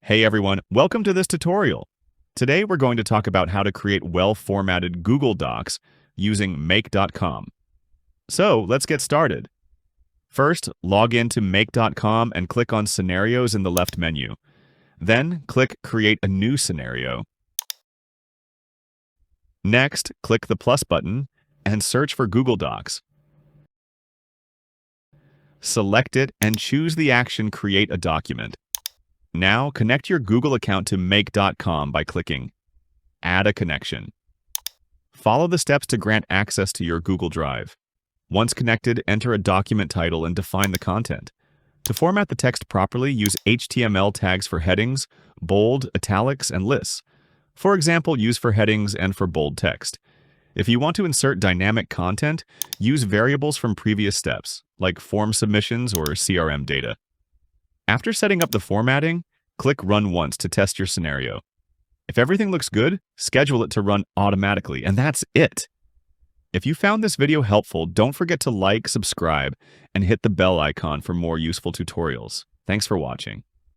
Hey everyone, welcome to this tutorial. Today we're going to talk about how to create well-formatted Google Docs using Make.com. So let's get started. First, log in to Make.com and click on Scenarios in the left menu. Then click Create a new scenario. Next, click the plus button and search for Google Docs. Select it and choose the action Create a Document. Now, connect your Google account to Make.com by clicking Add a Connection. Follow the steps to grant access to your Google Drive. Once connected, enter a document title and define the content. To format the text properly, use HTML tags for headings, bold, italics, and lists. For example, use for headings and for bold text. If you want to insert dynamic content, use variables from previous steps, like form submissions or CRM data. After setting up the formatting, click Run once to test your scenario. If everything looks good, schedule it to run automatically, and that's it. If you found this video helpful, don't forget to like, subscribe, and hit the bell icon for more useful tutorials. Thanks for watching.